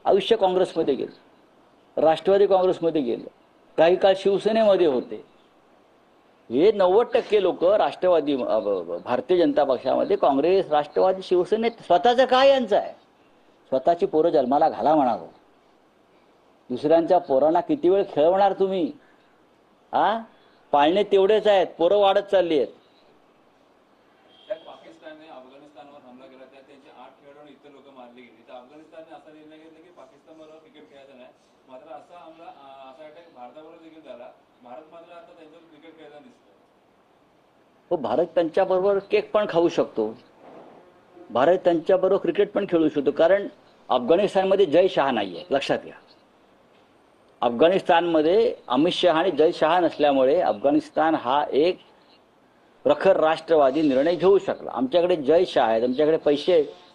आयुष्य काँग्रेसमध्ये गेलं, राष्ट्रवादी काँग्रेसमध्ये गेलं, काही काळ शिवसेनेमध्ये होते. हे 90% लोक राष्ट्रवादी भारतीय जनता पक्षामध्ये, काँग्रेस, राष्ट्रवादी, शिवसेनेत स्वतःचं काय यांचं आहे? स्वतःची पोरं जन्माला घाला म्हणावं. दुसऱ्यांच्या पोरांना किती वेळ खेळवणार तुम्ही? पाळणे तेवढेच आहेत, पोरं वाढत चालली आहेत. पाकिस्तानने अफगाणिस्तानवर हमला केला, त्यात त्यांचे 8 खेळाडू इतर लोक मारली गेली. तर अफगाणिस्तानने असा निर्णय घेतला की पाकिस्तानबरोबर क्रिकेट खेळायचं नाही. मात्र असा हमला, असा अटॅक भारताबरोबर देखील झाला. भारत मात्र आता त्यांच्यावर क्रिकेट खेळताना दिसतो. हो, भारत त्यांच्याबरोबर केक पण खाऊ शकतो, भारत त्यांच्याबरोबर क्रिकेट पण खेळू शकतो. कारण अफगाणिस्तानमध्ये जय शहा नाही आहे, लक्षात घ्या. अफगाणिस्तानमध्ये अमित शहा आणि जय शहा नसल्यामुळे अफगाणिस्तान हा एक प्रखर राष्ट्रवादी निर्णय घेऊ शकला. आमच्याकडे जय शहा आहेत, आमच्याकडे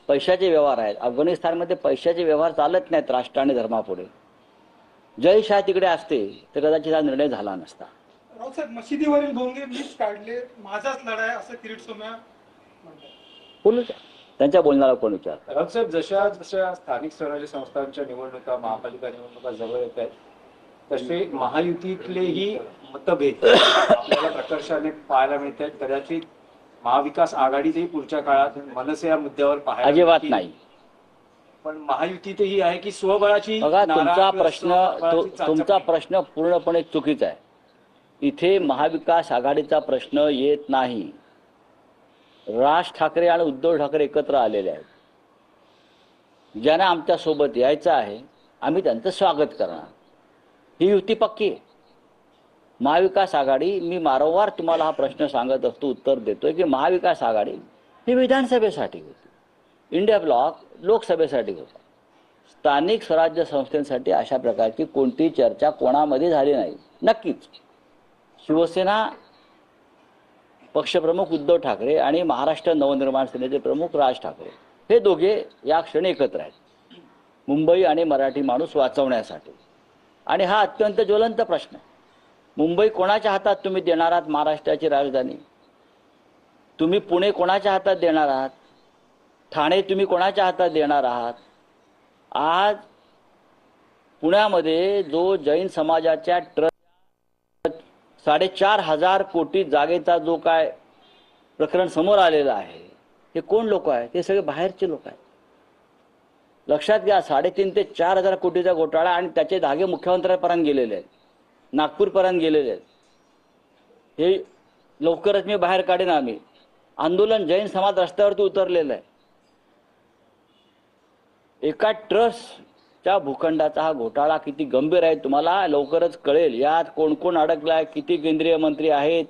पैशाचे व्यवहार आहेत. अफगाणिस्तानमध्ये पैशाचे व्यवहार चालत नाहीत राष्ट्र आणि धर्मापुढे. जय शहा तिकडे असते तर कदाचित हा निर्णय झाला नसता. राऊत साहेब, मशिदीवरील भोंगे मीच काढले, माझाच लढा आहे असं किरीट सोमय्या म्हणतात. बोलू द्या, त्यांच्या बोलण्याला कोण विचारतात. राऊत साहेब, जशा जशा स्थानिक स्वराज्य संस्थांच्या निवडणुका, महापालिका निवडणुका जवळ येत आहेत, तसे महायुतीतलेही मतभेद आपल्याला प्रकर्षाने पाहायला मिळत आहेत. कदाचित महाविकास आघाडीतही पुढच्या काळात मनसे या मुद्द्यावर पाहायला अजिबात नाही. पण महायुतीतही आहे की स्वबळाची. बघा, तुमचा प्रश्न पूर्णपणे चुकीचा आहे. इथे महाविकास आघाडीचा प्रश्न येत नाही. राज ठाकरे आणि उद्धव ठाकरे एकत्र आलेले आहेत. ज्यांना आमच्या सोबत यायचं आहे आम्ही त्यांचं स्वागत करणार. ही युती पक्की आहे. महाविकास आघाडी, मी वारंवार तुम्हाला हा प्रश्न सांगत असतो, उत्तर देतोय की महाविकास आघाडी ही विधानसभेसाठी होती, इंडिया ब्लॉक लोकसभेसाठी होता. स्थानिक स्वराज्य संस्थांसाठी अशा प्रकारची कोणतीही चर्चा कोणामध्ये झाली नाही. नक्कीच शिवसेना पक्षप्रमुख उद्धव ठाकरे आणि महाराष्ट्र नवनिर्माण सेनेचे प्रमुख राज ठाकरे हे दोघे या क्षणी एकत्र आहेत, मुंबई आणि मराठी माणूस वाचवण्यासाठी. आणि हा अत्यंत ज्वलंत प्रश्न आहे. मुंबई कोणाच्या हातात तुम्ही देणार आहात? महाराष्ट्राची राजधानी. तुम्ही पुणे कोणाच्या हातात देणार आहात? ठाणे तुम्ही कोणाच्या हातात देणार आहात? आज पुण्यामध्ये जो जैन समाजाच्या 4,500 कोटी जागेचा जो काय प्रकरण समोर आलेलं आहे, हे कोण लोक आहेत? ते सगळे बाहेरचे लोक आहेत. लक्षात घ्या, 3,500 ते 4,000 कोटीचा घोटाळा आणि त्याचे धागे मुख्यमंत्र्यांपर्यंत गेलेले आहेत, नागपूरपर्यंत गेलेले आहेत. हे लवकरच मी बाहेर काढेन. आम्ही आंदोलन, जैन समाज रस्त्यावरती उतरलेलं आहे. एका ट्रस्टच्या भूखंडाचा हा घोटाळा किती गंभीर आहे तुम्हाला लवकरच कळेल. यात कोण कोण अडकलाय, किती केंद्रीय मंत्री आहेत,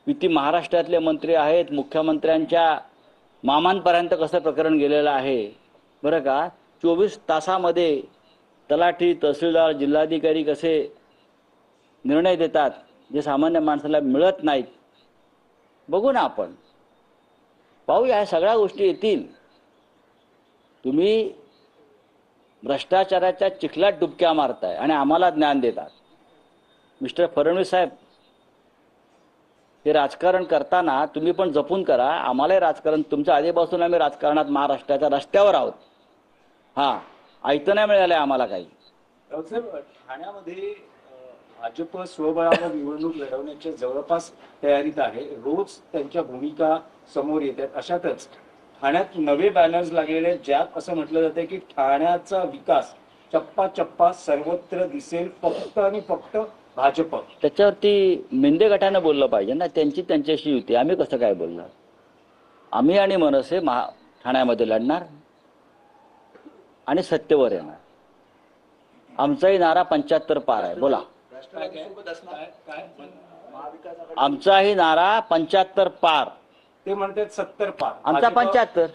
किती महाराष्ट्रातले मंत्री आहेत, मुख्यमंत्र्यांच्या मामांपर्यंत कसं प्रकरण गेलेलं आहे. बरं का, 24 तासामध्ये तलाठी, तहसीलदार, जिल्हाधिकारी कसे निर्णय देतात जे सामान्य माणसाला मिळत नाहीत. बघू ना, आपण पाहूया, ह्या सगळ्या गोष्टी येतील. तुम्ही भ्रष्टाचाराच्या चिखलात डुबक्या मारताय आणि आम्हाला ज्ञान देतात. मिस्टर फडणवीस साहेब, हे राजकारण करताना तुम्ही पण जपून करा. आम्हालाही राजकारण, तुमच्या आधीपासून आम्ही राजकारणात महाराष्ट्राच्या रस्त्यावर आहोत. ऐकतं नाही मिळालंय आम्हाला काही. ठाण्यामध्ये भाजप स्वबळावर निवडणूक लढवण्याच्या जवळपास तयारीत आहे. रोज त्यांच्या भूमिका समोर येतात. अशातच ठाण्यात नवे बॅनर्स लागलेले आहेत, ज्यात असं म्हटलं जातं की ठाण्याचा विकास चप्पा चप्पा सर्वत्र दिसेल, फक्त आणि फक्त भाजप. त्याच्यावरती मेंदे गटाने बोललं पाहिजे ना. त्यांच्याशी युती, आम्ही कसं काय बोलणार? आम्ही आणि मनसे ठाण्यामध्ये लढणार आणि सत्तेवर येणार. आमचाही नारा 75 पार आहे. बोला. आमचाही नारा 75 पार. ते म्हणतात 70 पार. आमचा 75.